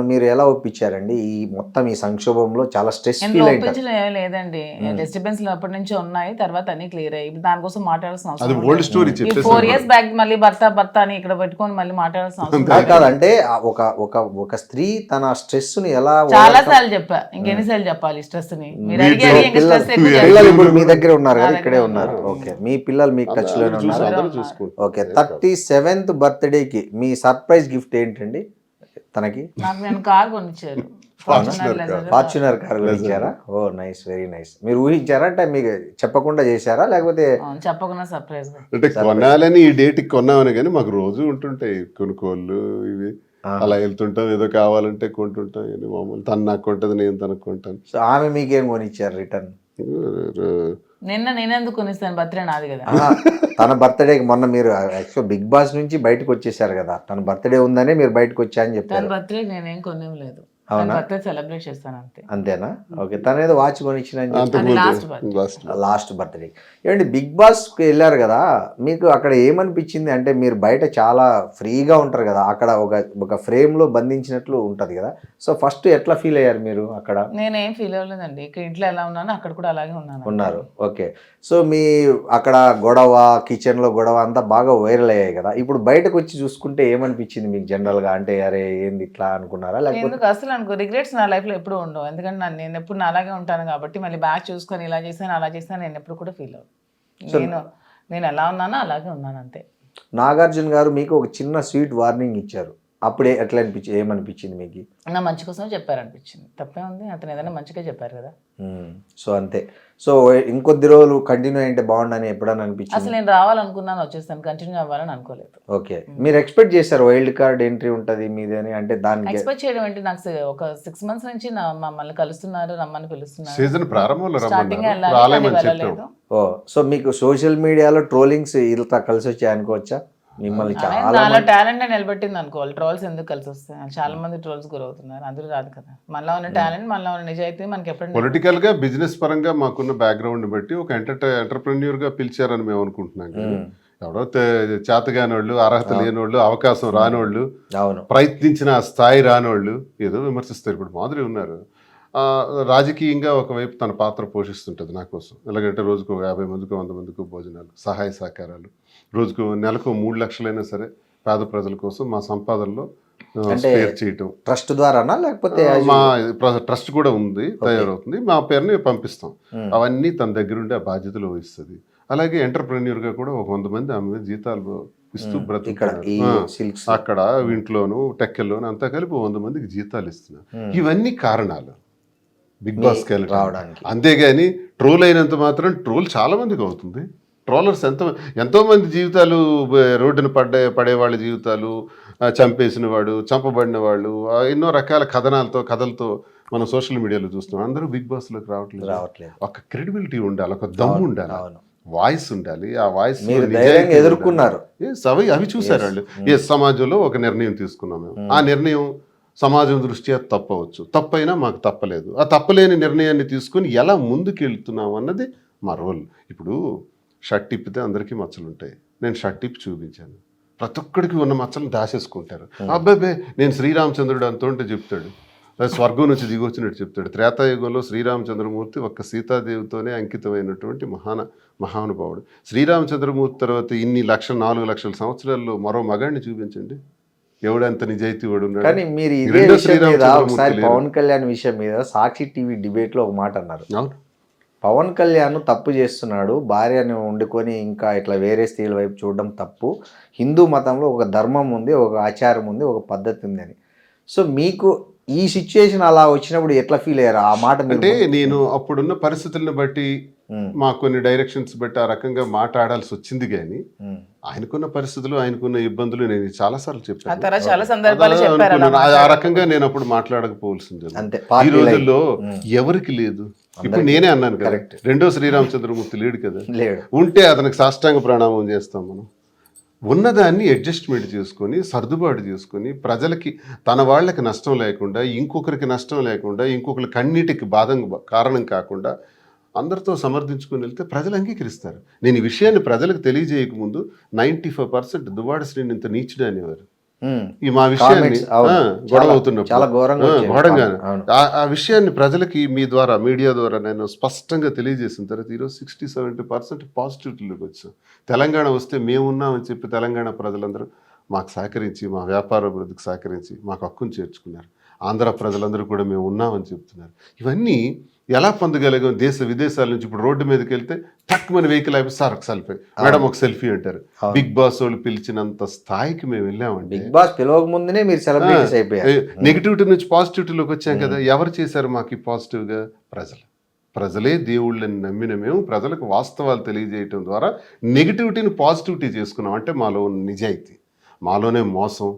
మీరు ఎలా ఒప్పించారండి ఈ మొత్తం ఈ సంక్షోభంలో? చాలా స్ట్రెస్ ఫీల్ అయ్యారు. లేదండి, డిస్టర్బెన్స్ అప్పటి నుంచి ఉన్నాయి, తర్వాత అన్ని క్లియర్ అయ్యి దానికోసం మాట్లాడాల్సిన అవసరం. ఓల్డ్ స్టోరీ 4 years బ్యాక్ మళ్ళీ భర్త అని ఇక్కడ పెట్టుకొని మళ్ళీ మాట్లాడాల్సిన అవసరం కాదంటే ఒక స్త్రీ తన స్ట్రెస్ ని ఎలా? చాలా సార్లు చెప్పా, ఇంకెన్నిసార్లు చెప్పాలి స్ట్రెస్ ని? పిల్లలు ఇప్పుడు మీ దగ్గర ఉన్నారు కదా, ఇక్కడే ఉన్నారు. ఓకే. మీ పిల్లలు మీకు టచ్ లోనే ఉన్నారు. ఓకే. 37th బర్త్డేకి మీ సర్ప్రైజ్ గిఫ్ట్ ఏంటండి తనకి? నేను కార్ కొనిచ్చారు, ఫార్చునర్ కార్ కొనిచ్చారా? ఓ నైస్, వెరీ నైస్. మీరు ఊహించారా? అంటే మీకు చెప్పకుండా చేశారా లేకపోతే? చెప్పకుండా సర్ప్రైజ్. అంటే కొనాలని ఈ డేట్ కొన్నామని, కానీ మాకు రోజు ఉంటుంటాయి కొనుక్కోళ్ళు ఇవి. అలా వెళ్తుంటాం, ఏదో కావాలంటే కొంటుంటాం. మామూలు తను నాకు కొంటది, నేను తనకు కొంటాను. సో ఆమె మీకేం కొనిచ్చారు రిటర్న్? నేనెందుకు కొనిస్తాను, బర్త్డే నాది కదా. తన బర్త్డేకి మొన్న మీరు యాక్చువల్ బిగ్ బాస్ నుంచి బయటకు వచ్చేసారు కదా, తన బర్త్డే ఉందనే మీరు బయటకు వచ్చా అని చెప్పారు. తన బర్త్డే నేనేం కొనేం లేదు, సెలబ్రేట్ చేస్తాను అంతే. అంతేనా? ఓకే. తన ఏదో వాచ్ కొనిచ్చిన లాస్ట్ బర్త్డే. ఏమంటే బిగ్ బాస్ కి వెళ్ళారు కదా, మీకు అక్కడ ఏమనిపించింది? అంటే మీరు బయట చాలా ఫ్రీగా ఉంటారు కదా, అక్కడ ఒక ఫ్రేమ్ లో బంధించినట్లు ఉంటది కదా. సో ఫస్ట్ ఎట్లా ఫీల్ అయ్యారు మీరు అక్కడ? నేనేం ఫీల్ అవ్వలేదండి, ఇక్కడ ఇంట్లో ఎలా ఉన్నాను అక్కడ కూడా అలాగే ఉన్నారు. ఓకే. సో మీ అక్కడ గొడవ, కిచెన్ లో గొడవ అంతా బాగా వైరల్ అయ్యాయి కదా. ఇప్పుడు బయటకు వచ్చి చూసుకుంటే ఏమనిపించింది మీకు జనరల్ గా? అంటే అరే ఏంది ఇట్లా అనుకున్నారా లేకపోతే? అసలు అనుకో రిగ్రెట్స్ నా లైఫ్లో ఎప్పుడూ ఉండవు, ఎందుకంటే నేను ఎప్పుడు నా అలాగే ఉంటాను కాబట్టి మళ్ళీ బ్యాక్ చూసుకొని ఇలా చేశాను అలా చేశాను నేను ఎప్పుడు కూడా ఫీల్ అవ్వను. నేను ఎలా ఉన్నానో అలాగే ఉన్నాను అంతే. నాగార్జున గారు మీకు ఒక చిన్న స్వీట్ వార్నింగ్ ఇచ్చారు, అప్పుడే ఎట్లా ఏమనిపించింది మీకు? నా మంచి కోసమే చెప్పారనిపించింది, తప్పే ఉంది, అతను ఏదైనా మంచిగా చెప్పారు కదా. సో అంతే. సో ఇంకొద్ది రోజులు కంటిన్యూ అయింటే బాగుండని ఎప్పుడన్నా అనిపించింది? అసలు నేను రావాలనుకున్నాను, వచ్చేస్తాను, కంటిన్యూ అవ్వాలని అనుకోలేదు. ఓకే, మీరు ఎక్స్పెక్ట్ చేశారు వైల్డ్ కార్డ్ ఎంట్రీ ఉంటుంది మీదని, అంటే దానికి ఎక్స్పెక్ట్ చేయడం అంటే నాకు ఒక 6 months నుంచి మమ్మల్ని కలుస్తున్నారు, రమ్మని పిలుస్తున్నారు. సీజన్ ప్రారంభంలో స్టార్టింగ్ రమ్మన్నారు. ఓ సో మీకు సోషల్ మీడియాలో ట్రోలింగ్స్ ఇలా కలిసి వచ్చాయి అనుకోవచ్చా? మిమ్మల్ని చాలా టాలెంట్ నిలబెట్టింది అనుకోవాలి, ట్రోల్స్ ఎందుకు కలిసి వస్తాయి? చాలా మంది ట్రోల్స్ గురవుతున్నారు, అందరూ రాదు కదా. మనలో ఉన్న టాలెంట్, మనలో ఉన్న నిజాయితీ మనకి ఎప్పుడు పొలిటికల్ గా బిజినెస్ పరంగా మాకున్న బ్యాక్గ్రౌండ్ బట్టి ఒక ఎంటర్ప్రెన్యూర్ గా పిలిచారని మేము అనుకుంటున్నాం. ఎవడో చేతగాని వాళ్ళు, అర్హత లేని వాళ్ళు, అవకాశం రానోళ్ళు, ప్రయత్నించిన స్థాయి రానోళ్ళు ఏదో విమర్శిస్తారు. ఇప్పుడు మాదిరి ఉన్నారు, రాజకీయంగా ఒకవైపు తన పాత్ర పోషిస్తుంటుంది నా కోసం. ఎలాగంటే రోజుకు 50 మందికి 100 మందికి భోజనాలు, సహాయ సహకారాలు, రోజుకు నెలకు 3 లక్షలైనా సరే పేద ప్రజల కోసం మా సంపాదనలో స్పేర్ చేయటం. ట్రస్ట్ ద్వారానా లేకపోతే మా ట్రస్ట్ కూడా ఉంది, తయారవుతుంది, మా పేరుని పంపిస్తాం. అవన్నీ తన దగ్గరుండి ఆ బాధ్యతలు వహిస్తుంది. అలాగే ఎంటర్ప్రెన్యూర్గా కూడా ఒక 100 మంది ఆమె మీద జీతాలు ఇస్తూ బ్రతుకుతున్నారు. అక్కడ ఇంట్లోను టెక్కల్లోను అంతా కలిపి 100 మందికి జీతాలు ఇస్తున్నారు. ఇవన్నీ కారణాలు బిగ్ బాస్కి వెళ్ళడానికి. అంతేగాని ట్రోల్ అయినంత మాత్రం ట్రోల్ చాలా మందికి అవుతుంది. ట్రోలర్స్ ఎంతో మంది జీవితాలు రోడ్డున పడేవాళ్ళ జీవితాలు, చంపేసిన వాడు, చంపబడిన వాళ్ళు, ఎన్నో రకాల కథలతో మనం సోషల్ మీడియాలో చూస్తున్నాం. అందరూ బిగ్ బాస్లోకి రావట్లేదు. ఒక క్రెడిబిలిటీ ఉండాలి, ఒక దమ్ము ఉండాలి, వాయిస్ ఉండాలి. ఆ వాయిస్ ఎదుర్కొన్నారు, అవి చూసారు వాళ్ళు. ఏ సమాజంలో ఒక నిర్ణయం తీసుకున్నాం మేము, ఆ నిర్ణయం సమాజం దృష్ట్యా తప్పవచ్చు, తప్పైనా మాకు తప్పలేదు. ఆ తప్పలేని నిర్ణయాన్ని తీసుకుని ఎలా ముందుకు వెళ్తున్నాం అన్నది మా రోల్. ఇప్పుడు షర్ట్ ఇప్పితే అందరికీ మచ్చలు ఉంటాయి, నేను షర్ట్ ఇప్పి చూపించాను, ప్రతి ఒక్కడికి ఉన్న మచ్చలను దాచేసుకుంటారు. అబ్బాయి నేను శ్రీరామచంద్రుడు అంతుంటే చెప్తాడు, స్వర్గం నుంచి దిగొచ్చినట్టు చెప్తాడు. త్రేతాయుగంలో శ్రీరామచంద్రమూర్తి ఒక్క సీతాదేవితోనే అంకితమైనటువంటి మహానుభావుడు. శ్రీరామచంద్రమూర్తి తర్వాత ఇన్ని 4 లక్షల సంవత్సరాల్లో మరో మగాడిని చూపించండి, ఎవడంత నిజాయితీ వాడు ఉన్నాడు. కానీ మీరు ఇదే విషయం మీద ఒకసారి పవన్ కళ్యాణ్ విషయం మీద సాక్షి టీవీ డిబేట్ లో ఒక మాట అన్నారు. పవన్ కళ్యాణ్ తప్పు చేస్తున్నాడు, భార్యని వండుకొని ఇంకా ఇట్లా వేరే స్త్రీల వైపు చూడడం తప్పు, హిందూ మతంలో ఒక ధర్మం ఉంది, ఒక ఆచారం ఉంది, ఒక పద్ధతి ఉంది అని. సో మీకు ఈ సిచ్యుయేషన్ అలా వచ్చినప్పుడు ఎట్లా ఫీల్ అయ్యారు? ఆ మాట అంటే నేను అప్పుడున్న పరిస్థితులను బట్టి మా కొన్ని డైరెక్షన్స్ బట్టి ఆ రకంగా మాట్లాడాల్సి వచ్చింది. కానీ ఆయనకున్న పరిస్థితులు, ఆయనకున్న ఇబ్బందులు నేను చాలాసార్లు చెప్పాను. ఆ రకంగా నేను అప్పుడు మాట్లాడకపోవాల్సింది. ఈ రోజుల్లో ఎవరికి లేదు. ఇప్పుడు నేనే అన్నాను కదా, రెండో శ్రీరామచంద్రమూర్తి లేడు కదా, ఉంటే అతనికి సాష్టాంగ ప్రణామం చేస్తాం. మనం ఉన్నదాన్ని అడ్జస్ట్మెంట్ చేసుకొని సర్దుబాటు చేసుకొని ప్రజలకి, తన వాళ్ళకి నష్టం లేకుండా, ఇంకొకరికి నష్టం లేకుండా, ఇంకొకరి కన్నీటికి కారణం కాకుండా అందరితో సమర్థించుకొని వెళ్తే ప్రజలు అంగీకరిస్తారు. నేను ఈ విషయాన్ని ప్రజలకు తెలియజేయకముందు 95% దువ్వాడ శ్రీని ఇంత నీచుడు అనేవారు. ఈ మా విషయాన్ని గొడవ అవుతున్నప్పుడు ఘోరంగా ఆ విషయాన్ని ప్రజలకి మీ ద్వారా, మీడియా ద్వారా నేను స్పష్టంగా తెలియజేసిన తర్వాత ఈరోజు 60-70% పాజిటివిటీలోకి వచ్చాం. తెలంగాణ వస్తే మేమున్నామని చెప్పి తెలంగాణ ప్రజలందరూ మాకు సహకరించి, మా వ్యాపార అభివృద్ధికి సహకరించి మాకు హక్కును చేర్చుకున్నారు. ఆంధ్ర ప్రజలందరూ కూడా మేము ఉన్నామని చెప్తున్నారు. ఇవన్నీ ఎలా పొందగలిగాం? దేశ విదేశాల నుంచి ఇప్పుడు రోడ్డు మీదకి వెళ్తే తక్కువ వెహికల్ అయిపోయి సార్ ఒక సెల్ఫీ, మేడం ఒక సెల్ఫీ అంటారు. బిగ్ బాస్ వాళ్ళు పిలిచినంత స్థాయికి మేము వెళ్ళామండి. బిగ్ బాస్ పిలవక ముందునే మీరు సెలబ్రిటీస్ అయిపోయారు. నెగిటివిటీ నుంచి పాజిటివిటీలోకి వచ్చాం కదా. ఎవరు చేశారు మాకు ఈ పాజిటివ్గా? ప్రజలే దేవుళ్ళని నమ్మిన మేము ప్రజలకు వాస్తవాలు తెలియజేయటం ద్వారా నెగిటివిటీని పాజిటివిటీ చేసుకున్నాం. అంటే మాలో ఉన్న నిజాయితీ, మాలోనే మోసం,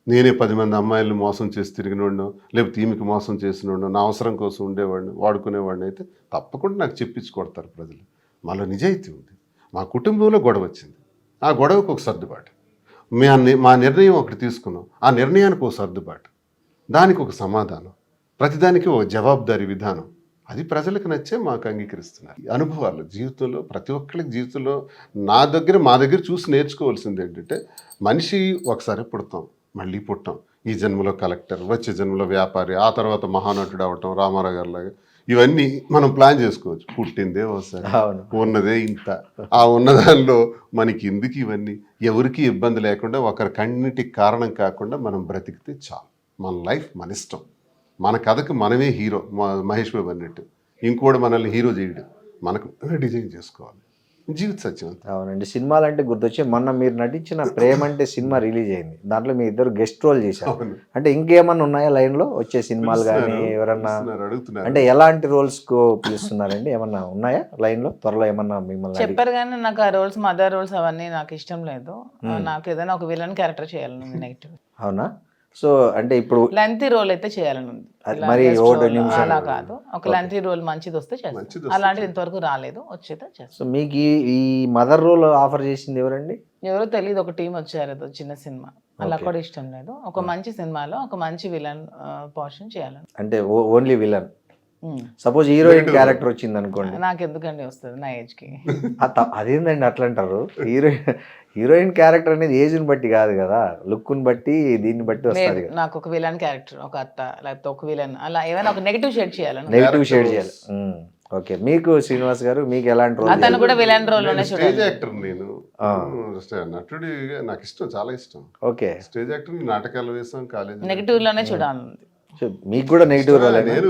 నేనే 10 మంది అమ్మాయిలను మోసం చేసి తిరిగినోడినో, లేకపోతే ఈమెకి మోసం చేసినోడినో, నా అవసరం కోసం ఉండేవాడిని, వాడుకునేవాడిని అయితే తప్పకుండా నాకు చెప్పించి కొడతారు ప్రజలు. మాలో నిజాయితీ ఉంది. మా కుటుంబంలో గొడవ వచ్చింది, ఆ గొడవకు ఒక సర్దుబాటు, మా నిర్ణయం ఒకటి తీసుకున్నాం, ఆ నిర్ణయానికి ఒక సర్దుబాటు, దానికి ఒక సమాధానం, ప్రతిదానికి ఒక జవాబుదారీ విధానం, అది ప్రజలకు నచ్చే మాకు అంగీకరిస్తున్నారు. అనుభవాలు జీవితంలో, ప్రతి ఒక్కరికి జీవితంలో మా దగ్గర చూసి నేర్చుకోవాల్సింది ఏంటంటే, మనిషి ఒకసారి పుడతాం, మళ్ళీ పుట్టాం. ఈ జన్మలో కలెక్టర్, వచ్చే జన్మలో వ్యాపారి, ఆ తర్వాత మహానటుడు అవటం, రామారావు గారి లాగా, ఇవన్నీ మనం ప్లాన్ చేసుకోవచ్చు. పుట్టిందే ఒకసారి, ఉన్నదే ఇంత, ఆ ఉన్నదానిలో మనకి ఎందుకు ఇవన్నీ? ఎవరికి ఇబ్బంది లేకుండా, ఒకరి కన్నిటికి కారణం కాకుండా మనం బ్రతికితే చాలు. మన లైఫ్ మన ఇష్టం. మన కథకు మనమే హీరో, మహేష్ బాబు అన్నట్టు. ఇంకోటి మనల్ని హీరో చేయడు, మనకు డిజైన్ చేసుకోవాలి. జీవిత సత్యం అంతే. అవునండి. సినిమాలు అంటే గుర్తొచ్చి మొన్న మీరు నటించిన ప్రేమ అంటే సినిమా రిలీజ్ అయింది. దాంట్లో మీ ఇద్దరు గెస్ట్ రోల్ చేశారు. అవును. అంటే ఇంకేమన్నా ఉన్నాయా లైన్లో వచ్చే సినిమాలు కానీ ఎవరన్నా? అడుగుతున్నారు. అంటే ఎలాంటి రోల్స్ కు పిలుస్తున్నారండి? ఏమన్నా ఉన్నాయా లైన్లో? త్వరలో ఏమన్నా మిమ్మల్ని చెప్పారు కానీ నాకు ఆ రోల్స్, మదర్ రోల్స్ అవన్నీ నాకు ఇష్టం లేదు. నాకు ఏదైనా ఒక విలన్ క్యారెక్టర్ చేయాలని ఉంది, నెగిటివ్. అవునా? సో అంటే ఇప్పుడు లెంతీ రోల్ అయితే చేయాలని ఉంది. అది ఇలా మరి guest ఒకటి role నిమిషం. అలా కాదు, ఒక లెంతీ రోల్ మంచిది వస్తే చేస్తాను. మంచిది వస్తే అలాంటిది ఇంతవరకు రాలేదు, వచ్చేదే చేస్తాను. సో మీకు ఈ మదర్ రోల్ ఆఫర్ చేసింది ఎవరండి? ఎవరో తెలియదు, ఒక టీం వచ్చారు, ఏదో చిన్న సినిమా, అలా కూడా ఇష్టం లేదు. ఒక మంచి సినిమాలో ఒక మంచి విలన్ పోర్షన్ చేయాలని. అంటే only villain. Suppose heroine character వచ్చింది అనుకోండి, నాకు ఎందుకండి వస్తుంది నా ఏజ్ కి. అదేందండి అట్లా అంటారు? హీరోయిన్ క్యారెక్టర్ అనేది ఏజ్ని బట్టి కాదు కదా, లుక్ని బట్టి దీన్ని బట్టి వస్తుంది కదా. నాకు ఒక విలన్ క్యారెక్టర్, ఒక అత్త లేకపోతే ఒక విలన్, అలా ఏమైనా ఒక నెగిటివ్ షేడ్ చేయాలని. నెగిటివ్ షేడ్ చేయాలి. ఓకే. మీకు శ్రీనివాస్ గారు మీకు ఎలాంటి రోల్? అతను కూడా విలన్ రోల్ లోనే స్టేజ్ చూడాలి. యాక్టర్ నేను. నటుడి నాకు ఇష్టం, చాలా ఇష్టం. ఓకే. స్టేజ్ యాక్టర్, నాటకాలు వేసాం, కాలేజ్ నెగిటివ్ లోనే చూడాలి. మీకు కూడా నెగిటివ్ రోల్? నేను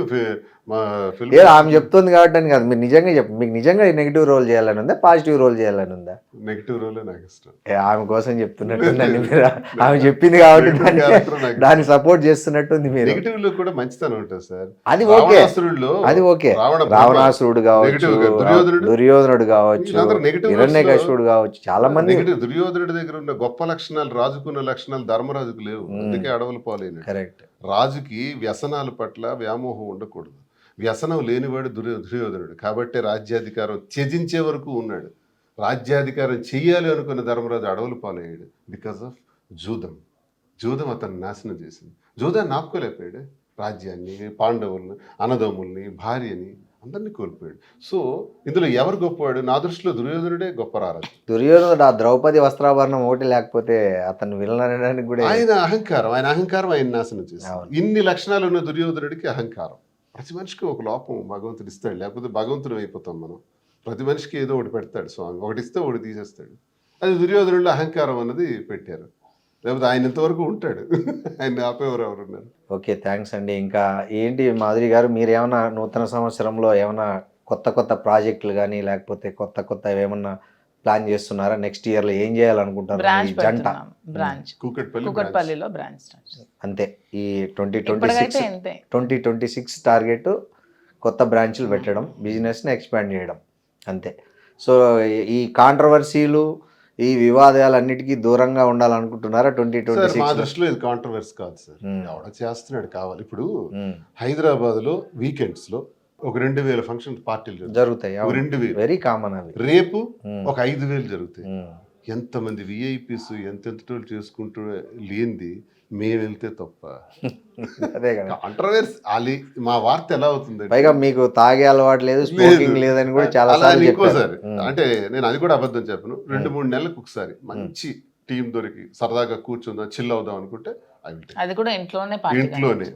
మా ఫిల్మ్ ఏదో ఆమె చెప్తుంది కాబట్టి అని కాదు, మీరు నిజంగా మీకు నిజంగా నెగిటివ్ రోల్ చేయాలని ఉందా, పాజిటివ్ రోల్ చేయాలని ఉందా? నెగిటివ్ రోలే నాకు ఇష్టం. ఆమె కోసం చెప్తున్నట్టుందండి మీరు. ఆమె చెప్పింది కాబట్టి దాన్ని సపోర్ట్ చేస్తున్నట్టుంది మీరు. నెగిటివ్ లో కూడా మంచితనం ఉంటుంది సార్. అది ఓకే, రావణాసురుడిలో అది ఓకే. రావణ రావణాసురుడు కావచ్చు, దుర్యోధనుడు, దుర్యోధనుడు కావచ్చు, వీళ్ళందరూ negative హిరణ్యకశిపుడు కావచ్చు, చాలా మంది. నెగిటివ్. దుర్యోధనుడి దగ్గర ఉన్న గొప్ప లక్షణాలు, రాజుకున్న లక్షణాలు ధర్మరాజుకు లేవు, అందుకే అడవులు పాలైన. కరెక్ట్. రాజుకి వ్యసనాల పట్ల వ్యామోహం ఉండకూడదు. వ్యసనం లేనివాడు దుర్యోధనుడు. కాబట్టి రాజ్యాధికారం త్యజించే వరకు ఉన్నాడు. రాజ్యాధికారం చెయ్యాలి అనుకున్న ధర్మరాజు అడవులు పాలయ్యాడు బికాస్ ఆఫ్ జూదం. జూదం అతన్ని నాశనం చేసింది. జూదాన్ని ఆపుకోలేకపోయాడు. రాజ్యాన్ని, పాండవుల్ని, అన్నదమ్ముల్ని, భార్యని అందరినీ కోల్పోయాడు. సో ఇందులో ఎవరు గొప్పవాడు? నా దృష్టిలో దుర్యోధనుడే గొప్ప రారాజు. దుర్యోధనుడు ఆ ద్రౌపది వస్త్రాభరణం ఒకటి లేకపోతే అతను విలనడానికి కూడా ఆయన అహంకారం ఆయన నాశనం చేశాడు. ఇన్ని లక్షణాలు ఉన్న దుర్యోధనుడికి అహంకారం. ప్రతి మనిషికి ఒక లోపం భగవంతుడు ఇస్తాడు, లేకపోతే భగవంతుడు అయిపోతాం మనం. ప్రతి మనిషికి ఏదో ఒకటి పెడతాడు స్వామి, ఒకటి ఇస్తే ఒకటి తీసేస్తాడు. అది దుర్యోధనుడిలో అహంకారం అన్నది పెట్టారు, లేకపోతే ఆయన ఇంతవరకు ఉంటాడు. ఆయన ఆపేవారు ఎవరున్నారు? ఓకే, థ్యాంక్స్ అండి. ఇంకా ఏంటి మాధురి గారు, మీరు ఏమైనా నూతన సంవత్సరంలో ఏమైనా కొత్త ప్రాజెక్టులు కానీ లేకపోతే కొత్త ఏమన్నా ప్లాన్ చేస్తున్నారా? నెక్స్ట్ ఇయర్లో ఏం చేయాలనుకుంటారు? బ్రాంచ్ ఈ జంట బ్రాంచ్ కూకట్పల్లిలో బ్రాంచ్ అంతే. ఈ ఇప్పటికైతే అంతే. 2026 టార్గెట్ కొత్త బ్రాంచ్లు పెట్టడం, బిజినెస్ని ఎక్స్పాండ్ చేయడం, అంతే. సో ఈ కాంట్రవర్సీలు, ఈ వివాదాలన్నిటికీ దూరంగా ఉండాలనుకుంటున్నారా 2026? మా దృష్టిలో ఇది కాంట్రవర్సీ కాదు సార్, ఎవడ చేస్తున్నాడు కావాలి. ఇప్పుడు హైదరాబాద్లో వీకెండ్స్లో ఒక 2000 ఫంక్షన్ పార్టీలు జరుగుతాయి. 2000 వెరీ కామన్ అవి. రేపు ఒక 5000 జరుగుతాయి. ఎంతమంది విఐపీస్ ఎంతెంతటోళ్ళు చేసుకుంటూ లేనిది మేము వెళ్తే తప్ప. అదే కదా కాంట్రవర్సీ. మా వార్త ఎలా అవుతుంది? పైగా మీకు తాగే అలవాటు లేదు, స్మోకింగ్ లేదని కూడా చాలా ఇంకోసారి అంటే నేను అది కూడా అబద్ధం చెప్పను. 2-3 నెలలకు ఒకసారి మంచి టీం దొరికి సరదాగా కూర్చుందాం, చిల్ అవుదాం అనుకుంటే అది కూడా ఇంట్లోనే.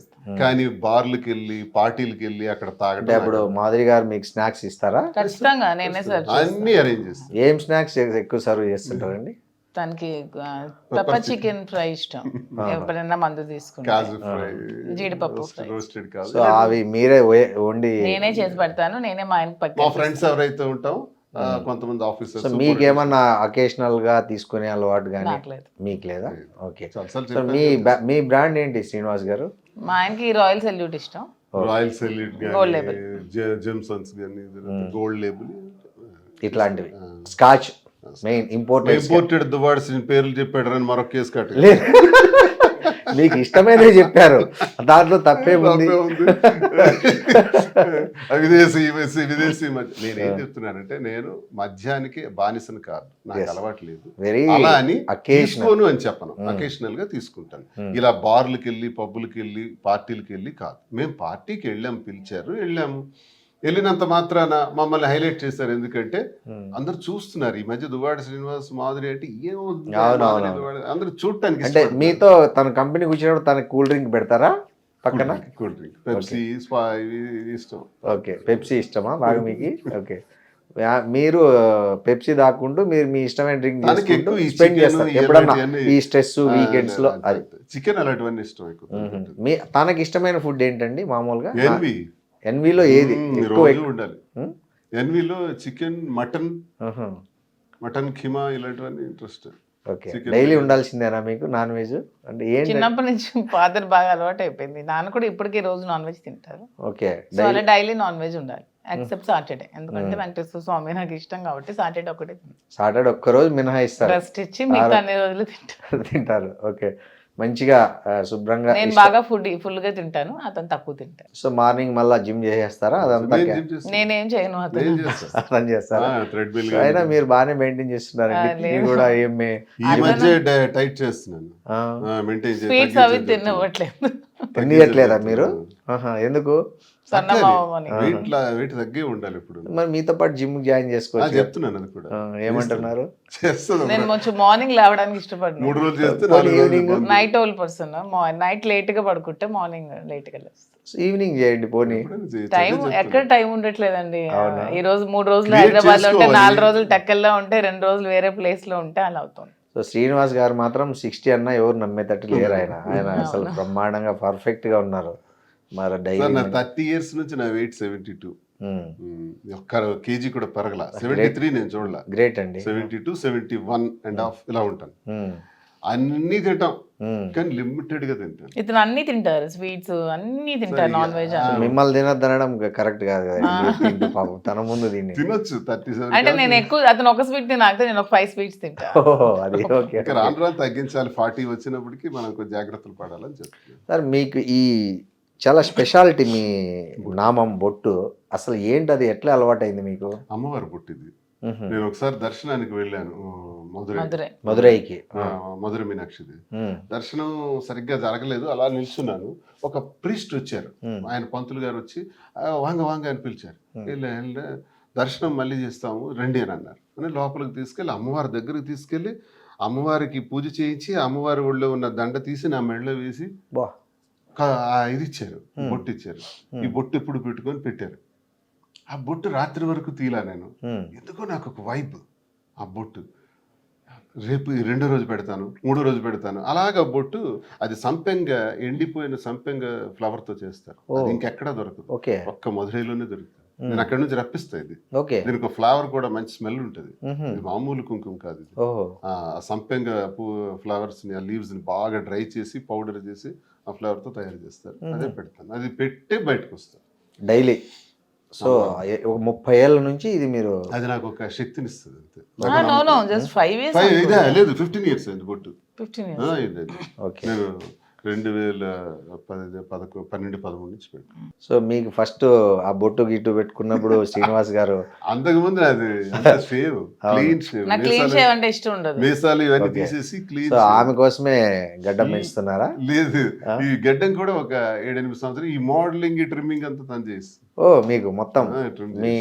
కానీ బార్లకి వెళ్ళి పార్టీలకి వెళ్ళి అక్కడ తాగడం. ఇప్పుడు మాధురి గారు మీకు స్నాక్స్ ఇస్తారా? ఖచ్చితంగా నేనే సర్వ్ అన్ని అరేంజ్ చేస్తాను. ఏం స్నాక్స్ ఎక్కువ సర్వ్ చేస్తుంటారండి? తనకి పెప్పర్ చికెన్ ఫ్రై ఇష్టం, ఎప్పుడైనా మందు తీసుకుంటే. కాజు ఫ్రై, జీడిపప్పు ఫ్రై, రోస్టెడ్ కాజు. సో అవి మీరే వండి నేనే చేసి పెడతాను. నేనే మా ఆయనకి మా ఫ్రెండ్స్ ఎవరైతే ఉంటాం, కొంతమంది ఆఫీసర్స్. సో మీకేమన్నా అకేషనల్ గా తీసుకునే అలవాటు కానీ మీకు లేదా? ఓకే. సో మీ బ్రాండ్ ఏంటి శ్రీనివాస్ గారు? మా ఆయనకి రాయల్ సెల్యూట్ ఇష్టం. రాయల్ సెల్యూట్ కానీ, జెమ్సన్స్ కానీ, గోల్డ్ లేబుల్ ఇట్లాంటివి. స్కాచ్ మెయిన్ ఇంపోర్టెడ్ దువాడ్స్ పేర్లు చెప్పాడు అని మరొక కేసు కట్ట. మీకు ఇష్టమైనవి చెప్పారు, దాంట్లో తప్పే ఉంది. విదేశీ నేనేం చెప్తున్నానంటే, నేను మద్యానికి బానిసను కాదు, నాకు అలవాటు లేదు. అలా అని తీసుకోను అని చెప్పను, అకేషనల్ గా తీసుకుంటాను. ఇలా బార్లకి వెళ్ళి, పబ్బులకి వెళ్ళి, పార్టీలకి వెళ్ళి కాదు. మేము పార్టీకి వెళ్ళాము, పిలిచారు, వెళ్ళాము. వెళ్ళినంత మాత్రాన మమ్మల్ని హైలైట్ చేశారు. ఎందుకంటే అందరు చూస్తున్నారు ఈ మధ్య దువ్వాడ శ్రీనివాస్, మాధురి అంటే ఏమవుతుంది అందరూ చూడటానికి. అంటే మీతో తన కంపెనీకి వచ్చినప్పుడు తన కూల్ డ్రింక్ పెడతారా పక్కన? కూల్ డ్రింక్, పెప్సీ ఇష్టం. ఓకే, పెప్సీ ఇష్టమా బాగా మీకు? ఓకే. మీరు పెప్సీ దాక్కుంటూ మీరు మీ ఇష్టమైన డ్రింక్ తనకి చేసుకుంటూ ఎక్కువ ఈ స్పెండ్ chicken, చేస్తారు ఈ ఎప్పుడన్నా అలాంటివన్నీ- ఈ స్ట్రెస్ వీకెండ్స్ లో అది చికెన్ అలాంటివన్నీ ఇష్టం ఎక్కువ. మీ తనకి ఇష్టమైన ఫుడ్ ఏంటండి మామూలుగా ఎన్వి ఎన్విలో ఏది ఎక్కువ రోజు ఉండాలి. ఎన్విలో చికెన్, మటన్ ఖీమా ఇలాంటివన్నీ ఇంట్రెస్ట్. ఓకే డైలీ ఉండాల్సిందేనా మీకు నాన్ వెజ్ అంటే ఏంటి? చిన్నప్పటి నుంచి ఫాదర్ బాగా అలవాటు అయిపోయింది. నాన్న కూడా ఇప్పటికీ రోజు నాన్ వెజ్ తింటారు. ఓకే సో అలా డైలీ నాన్ వెజ్ ఉండాలి ఎక్సెప్ట్ సాటర్డే, ఎందుకంటే వెంకటేశ్వర స్వామి నాకు ఇష్టం కాబట్టి సాటర్డే ఒకటే సాటర్డే ఒక్కరోజు మినహాయిస్తారు రెస్ట్ ఇచ్చి మిగతా అన్ని రోజులు తింటాను. తింటారు. ఓకే మంచిగా శుభ్రంగా నేను బాగా ఫుల్ గా తింటాను, అతను తక్కువ తింటాను. సో మార్నింగ్ మళ్ళీ జిమ్ చేసేస్తారా అదంతా నేనేం చేయను, అతను అర్థం చేస్తారా? థ్రెడ్మిల్ సో అయినా మీరు బాగానే మెయింటైన్ చేస్తున్నారండి. కిడ్నీ కూడా ఏమి ఈ మధ్య టైట్ చేస్తున్నాను, మెయింటైన్ స్వీట్స్ అవి తినవట్లేదు. తినట్లేదా మీరు? ఎందుకు? సన్నమావని వెయిట్ తగ్గే ఉండాలి ఇప్పుడు. మరి మీతో పాటు జిమ్ జాయిన్ చేసుకోవచ్చు. చెప్తున్నాను అది కూడా. ఏమంటున్నారు? చేస్తాను. నేను కొంచెం మార్నింగ్ లేవడానికి ఇష్టపడను. 3 రోజులు చేస్తే 4 రోజులు night owl person, night late గా పడుకుంటే మార్నింగ్ లేట్ గా లేస్తాను. ఈవినింగ్ చేయండి పోనీ. టైం ఎక్కడ టైం ఉండట్లేదండి. ఈ రోజు 3 రోజులు హైదరాబాద్ లో ఉంటే, 4 రోజులు టెక్కల్లో ఉంటే, 2 రోజులు వేరే ప్లేస్ లో ఉంటే అలా అవుతుంది. సో శ్రీనివాస్ గారు మాత్రం 60 అన్నా ఎవరు నమ్మేటట్టు లేరు. ఆయన అసలు బ్రహ్మాండంగా పర్ఫెక్ట్ గా ఉన్నారు. మరి డైలీ నా 30 years నుంచి నా వెయిట్ 72. ఒక్క కేజీ కూడా పెరగల. 73 నేను చూడలా. గ్రేట్ అండి. 72, 71.5 ఇలా ఉంటాను. అన్ని తింటాం కానీ లిమిటెడ్ గా తింటాను. ఇతను అన్ని తింటారు, స్వీట్స్ అన్ని తింటారు, నాన్ వెజ్. మిమ్మల్ని తినద్దనడం కరెక్ట్ కాదు కదా. పాపం తన ముందు దీన్ని తినొచ్చు. 37 అంటే నేను ఎక్కువ, అతను ఒక స్వీట్ తినాక నేను ఒక 5 స్వీట్స్ తింటా. అది ఓకే. ఇంకా రాను రాను తగ్గించాలి. 40 వచ్చినప్పటికీ మనం కొంచెం జాగ్రత్తలు పడాలని చెప్తున్నాను. సార్ మీకు ఈ చాలా స్పెషాలిటీ మీ నామం బొట్టు అసలు ఏంటి? అది ఎట్లా అలవాటైంది మీకు? అమ్మవారు పుట్టింది. నేను ఒకసారి దర్శనానికి వెళ్ళాను మదురైకి. మధుర మీనాక్షిది దర్శనం సరిగ్గా జరగలేదు. అలా నిల్చున్నాను. ఒక ప్రీస్ట్ వచ్చారు, ఆయన పంతులు గారు వచ్చి వాంగ అని పిలిచారు. వెళ్ళా దర్శనం మళ్ళీ చేస్తాము రండి అని అన్నారు. అని లోపలికి తీసుకెళ్ళి అమ్మవారి దగ్గరికి తీసుకెళ్ళి అమ్మవారికి పూజ చేయించి అమ్మవారి ఒళ్ళో ఉన్న దండ తీసి నా మెడలో వేసి ఇది ఇచ్చారు, బొట్టు ఇచ్చారు. ఈ బొట్టు ఎప్పుడు పెట్టుకొని పెట్టారు. ఆ బొట్టు రాత్రి వరకు తీలా నేను. ఎందుకో నాకు ఒక వైబ్. ఆ బొట్టు రేపు 2వ రోజు పెడతాను, 3వ రోజు పెడతాను. అలాగా బొట్టు అది సంపెంగ, ఎండిపోయిన సంపెంగ ఫ్లవర్ తో చేస్తారు. అది ఇంకెక్కడా దొరకదు, ఒక్క మధురైలోనే దొరుకుతుంది. నేను అక్కడ నుంచి రప్పిస్తాయి. ఇది దీనికి ఒక ఫ్లవర్ కూడా మంచి స్మెల్ ఉంటుంది. ఇది మామూలు కుంకుమ కాదు. ఇది ఆ సంపెంగ ఫ్లవర్స్ ని, ఆ లీవ్స్ ని బాగా డ్రై చేసి పౌడర్ చేసి ఆ ఫ్లవర్ తో తయారు చేస్తారు. అదే పెడతాను. అది పెట్టి బయటకు వస్తాను డైలీ. సో 30 ఏళ్ళ నుంచి ఇది మీరు. అది నాకు ఒక శక్తిని ఇస్తుంది అంతే. జస్ట్ 5 years లేదు 15 years అయింది బొట్టు. 15 years. నేను 2012-13 నుంచి పెట్టాను. సో మీకు ఫస్ట్ ఆ బొట్టు గిట్టు పెట్టుకున్నప్పుడు శ్రీనివాస్ గారు అంతకుముందు అది షేవ్, క్లీన్ షేవ్. నాకు క్లీన్ షేవ్ అంటే ఇష్టం ఉండదు. మీసాలు ఇవన్నీ తీసేసి క్లీన్. సో ఆమె కోసమే గడ్డం పెంచుతున్నారా? లేదు, ఈ గడ్డం కూడా ఒక 7-8 సంవత్సరాలు ఈ మోడలింగ్, ఈ ట్రిమ్మింగ్ అంతా తను చేసి. మీకు మొత్తం మీ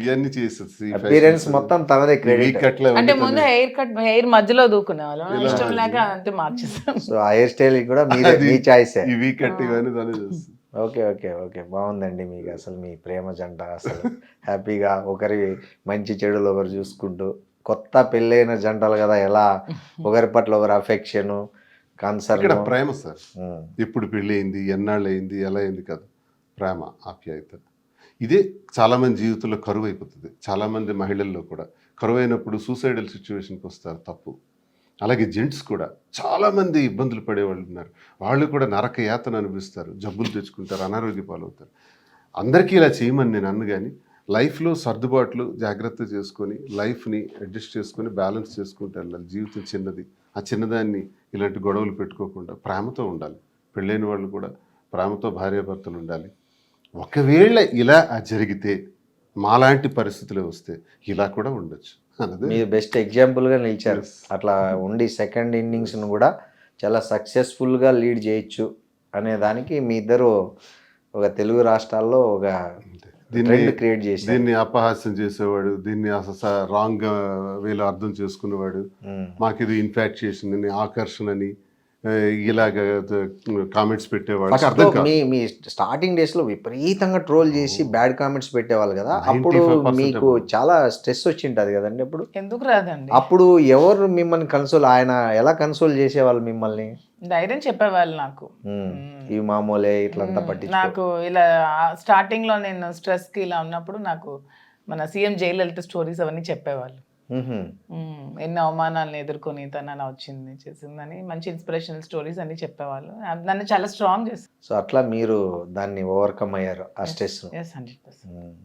ఇవన్నీ చేసేసి అపియరెన్స్ మొత్తం తనదే క్రెడిట్. అంటే ముందు హెయిర్ మధ్యలో దూకునే వాళ్ళం, ఇష్టం లేక అంటే మార్చేస్తాం. సో ఆ హెయిర్ స్టైల్ కూడా మీ చాయిస్. ఈ వీక్ కట్ ఇవన్నీ తనే చేస్తుంది. ఓకే బాగుందండి. మీకు అసలు మీ ప్రేమ జంట అసలు హ్యాపీగా ఒకరి మంచి చెడులు ఒకరు చూసుకుంటూ, కొత్త పెళ్ళైన జంటలు కదా, ఎలా ఒకరి పట్ల ఒకరు అఫెక్షన్, కన్సర్న్. ఇక్కడ ప్రేమ సార్. ఎప్పుడు పెళ్ళి అయింది, ఎన్నాళ్ళు అయింది, ఎలా అయింది కదా, ప్రేమ, ఆప్యాయత. ఇదే చాలామంది జీవితంలో కరువు అయిపోతుంది. చాలామంది మహిళల్లో కూడా కరువు అయినప్పుడు సూసైడల్ సిచ్యువేషన్కి వస్తారు, తప్పు. అలాగే జెంట్స్ కూడా చాలామంది ఇబ్బందులు పడేవాళ్ళు ఉన్నారు. వాళ్ళు కూడా నరక యాతన అనుభవిస్తారు, జబ్బులు తెచ్చుకుంటారు, అనారోగ్య పాలవుతారు. అందరికీ ఇలా చేయమని నేను అన్ను, కానీ లైఫ్లో సర్దుబాట్లు జాగ్రత్త చేసుకొని లైఫ్ని అడ్జస్ట్ చేసుకొని బ్యాలెన్స్ చేసుకుంటూ వెళ్ళాలి. జీవితం చిన్నది, ఆ చిన్నదాన్ని ఇలాంటి గొడవలు పెట్టుకోకుండా ప్రేమతో ఉండాలి. పెళ్ళైన వాళ్ళు కూడా ప్రేమతో భార్యాభర్తలు ఉండాలి. ఒకవేళ ఇలా జరిగితే, మాలాంటి పరిస్థితులు వస్తే ఇలా కూడా ఉండొచ్చు. మీరు బెస్ట్ ఎగ్జాంపుల్గా నిలిచారు. అట్లా ఉండి సెకండ్ ఇన్నింగ్స్ను కూడా చాలా సక్సెస్ఫుల్గా లీడ్ చేయొచ్చు అనే దానికి మీ ఇద్దరు ఒక తెలుగు రాష్ట్రాల్లో ఒక ట్రెండ్ క్రియేట్ చేసి, దీన్ని అపహాస్యం చేసేవాడు, దీన్ని అసలు రాంగ్ వేలో అర్థం చేసుకునేవాడు, మాకు ఇది ఇన్ఫాక్చుయేషన్ అని, ఆకర్షణ అని, ఇలాగ కామెంట్స్ పెట్టేవాళ్ళు ఫస్ట్ అర్థం కాదు. మీ స్టార్టింగ్ డేస్ లో విపరీతంగా ట్రోల్ చేసి బ్యాడ్ కామెంట్స్ పెట్టేవాళ్ళు కదా, అప్పుడు 95% మీకు చాలా స్ట్రెస్ వచ్చింటది కదండి అప్పుడు. ఎందుకు రాదండి, అప్పుడు ఎవరు మిమ్మల్ని కన్సోల్, ఆయన ఎలా కన్సోల్ చేసేవాళ్ళు మిమ్మల్ని? ధైర్యం చెప్పేవాళ్ళు నాకు. ఇవి మామూలే ఇట్లంతా పట్టించుకో. నాకు ఇలా స్టార్టింగ్ లో నేను స్ట్రెస్ కి ఇలా ఉన్నప్పుడు నాకు మన సీఎం జయలలిత స్టోరీస్ అవన్నీ చెప్పేవాళ్ళు. ఎన్నో అవమానాలను ఎదుర్కొని తను అలా వచ్చింది చేసిందని మంచి ఇన్స్పిరేషనల్ స్టోరీస్ అన్ని చెప్పేవాళ్ళు. అది నన్ను చాలా స్ట్రాంగ్ చేస్తుంది. సో అట్లా మీరు దాన్ని ఓవర్కమ్ అయ్యారు ఆ స్ట్రెస్. 100%.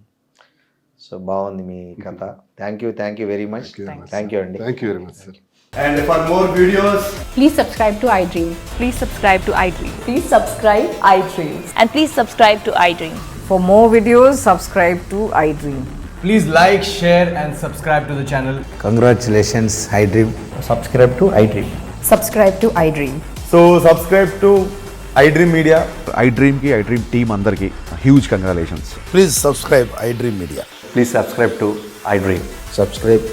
సో బాగుంది మీ కథ. Thank you very much. Thank you అండి. Thank you very much sir. And for more videos, Please subscribe to iDream. Please subscribe to iDream. Please subscribe iDream. And please subscribe to iDream. For more videos, subscribe to iDream. please like, share, and subscribe to the channel. Congratulations iDream. Subscribe to iDream. Subscribe to iDream. So, subscribe to iDream Media. iDream की iDream team अंदर की huge congratulations. Please subscribe iDream Media. Please subscribe to iDream. Subscribe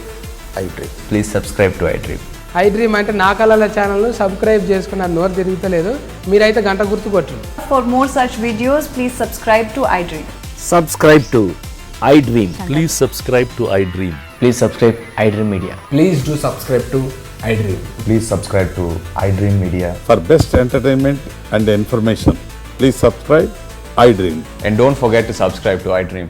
iDream. Please subscribe to iDream. iDream అంటే నా కళల ఛానల్ను subscribe చేసుకున్న నోరు తిరుగుతలేదు, మీరైతే గంట గుర్తు కొట్టండి. For more such videos, please subscribe to iDream. Subscribe to iDream. Please subscribe to iDream. Please subscribe iDream Media. Please do subscribe to iDream. Please subscribe to iDream Media. For best entertainment and information, please subscribe iDream. And don't forget to subscribe to iDream.